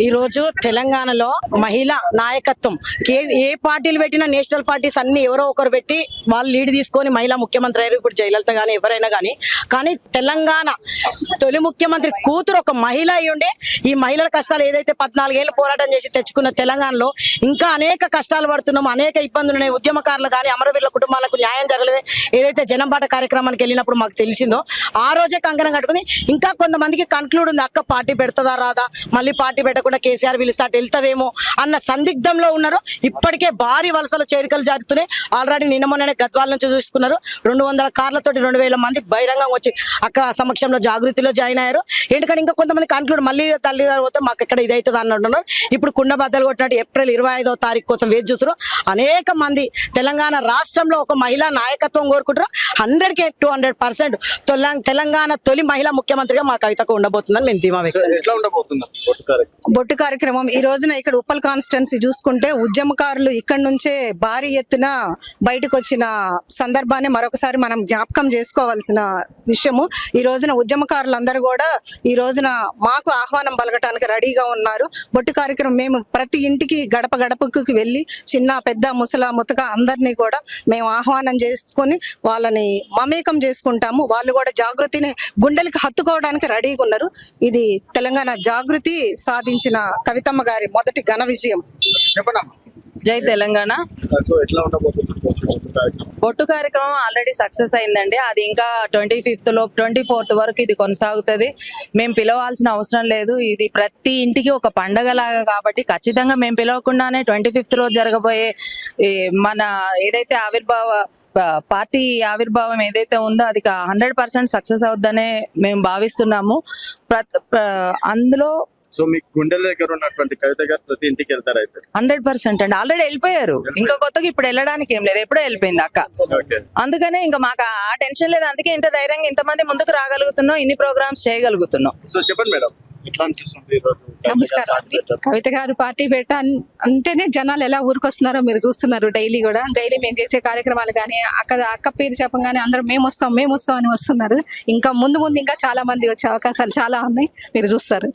ఈరోజు తెలంగాణలో మహిళా నాయకత్వం ఏ పార్టీలు పెట్టినా నేషనల్ పార్టీస్ అన్ని ఎవరో ఒకరు పెట్టి వాళ్ళు లీడ్ తీసుకొని మహిళా ముఖ్యమంత్రి అయ్యారు. ఇప్పుడు జయలలిత కానీ ఎవరైనా కానీ తెలంగాణ తొలి ముఖ్యమంత్రి కూతురు ఒక మహిళ అయి ఉండే ఈ మహిళల కష్టాలు ఏదైతే 14 ఏళ్ళు పోరాటం చేసి తెచ్చుకున్న తెలంగాణలో ఇంకా అనేక కష్టాలు పడుతున్నాం, అనేక ఇబ్బందులు ఉన్నాయి. ఉద్యమకారులు కానీ అమరవీరుల కుటుంబాలకు న్యాయం జరగలేదు. ఏదైతే జనంబాట కార్యక్రమానికి వెళ్ళినప్పుడు మాకు తెలిసిందో ఆ రోజే కంకణం కట్టుకుని ఇంకా కొంతమందికి కన్క్లూడ్ ఉంది, అక్క పార్టీ పెడతదా రాదా, మళ్ళీ పార్టీ పెట్టకుండా కేసీఆర్ పిలిస్తే వెళ్తదేమో అన్న సందిగ్ధంలో ఉన్నారు. ఇప్పటికే భారీ వలసల చేరికలు జరుగుతున్నాయి. ఆల్రెడీ నిన్న మొన్ననే గద్వాల నుంచి చూసుకున్నారు. 200 కార్లతోటి 2000 మంది బహిరంగంగా వచ్చి అక్క సమక్షంలో జాగృతిలో జాయిన్ అయ్యారు. ఎందుకంటే ఇంకా కొంతమంది కన్క్లూడ్ మళ్ళీ తల్లిదండ్రులు పోతే మాకు ఎక్కడ ఇదవుతుంది అన్నట్టున్నారు. ఇప్పుడు కుండ బద్దలు కొట్టినట్టు ఏప్రిల్ 25వ తారీఖు కోసం వేచి చూస్తారు. అనేక మంది తెలంగాణ రాష్ట్రంలో ఒక మహిళా నాయకత్వం కోరుకుంటారు. 100కి 200% తెలంగాణ తొలి మహిళా ముఖ్యమంత్రిగా మా కవితకు ఉండబోతుందని మేము ధీమా వ్యక్తం. బొట్టు కార్యక్రమం ఈ రోజున ఇక్కడ ఉప్పల్ కాన్స్టిట్యున్సీ చూసుకుంటే ఉద్యమకారులు ఇక్కడ నుంచే భారీ ఎత్తున బయటకు వచ్చిన సందర్భాన్ని మరొకసారి మనం జ్ఞాపకం చేసుకోవాల్సిన విషయము. ఈ రోజున ఉద్యమకారులందరూ కూడా ఈ రోజున మాకు ఆహ్వానం పలకటానికి రెడీగా ఉన్నారు. బొట్టు కార్యక్రమం మేము ప్రతి ఇంటికి గడప గడపకు వెళ్ళి చిన్న పెద్ద ముసలా ముతక అందరినీ కూడా మేము ఆహ్వానం చేసుకొని వాళ్ళని మమేకం చేసుకుంటాము. వాళ్ళు కూడా జాగృతిని గుండెలకి హత్తుకోవడానికి రెడీగా ఉన్నారు. ఇది తెలంగాణ జాగృతి సాధించిన కవితమ్మ గారి మొదటి ఘన విజయం. జై తెలంగాణ. బొట్టు కార్యక్రమం ఆల్రెడీ సక్సెస్ అయిందండి. అది ఇంకా 25th లోపు 24th వరకు ఇది కొనసాగుతుంది. మేము పిలవాల్సిన అవసరం లేదు. ఇది ప్రతి ఇంటికి ఒక పండగ లాగా కాబట్టి ఖచ్చితంగా మేము పిలవకుండానే 25th రోజు జరగబోయే మన ఏదైతే పార్టీ ఆవిర్భావం ఏదైతే ఉందో అది 100% సక్సెస్ అవుద్దనే మేము భావిస్తున్నాము. అందులో సో మీ గుండెల దగ్గర ఉన్నటువంటి కవిత గారు ప్రతి ఇంటికి వెళ్తారు అయితే 100% అండి. ఆల్రెడీ వెళ్ళిపోయారు. ఇంకా కొత్తగా ఇప్పుడు వెళ్ళడానికి ఏం లేదు, ఎప్పుడో వెళ్ళిపోయింది అక్క. అందుకనే ఇంకా మాకు ఆ టెన్షన్ లేదు. అందుకే ఇంత ధైర్యంగా ఇంతమంది ముందుకు రాగలుగుతున్నాం, ఇన్ని ప్రోగ్రామ్స్ చేయగలుగుతున్నాం. సో చెప్పండి మేడం, నమస్కారం అండి. కవిత గారు పార్టీ అంటేనే జనాలు ఎలా ఊరికొస్తున్నారో మీరు చూస్తున్నారు. డైలీ మేము చేసే కార్యక్రమాలు కానీ అక్క పేరు చెప్పగానే అందరూ మేము వస్తాం అని వస్తున్నారు. ఇంకా ముందు ఇంకా చాలా మంది వచ్చే అవకాశాలు చాలా ఉన్నాయి, మీరు చూస్తారు.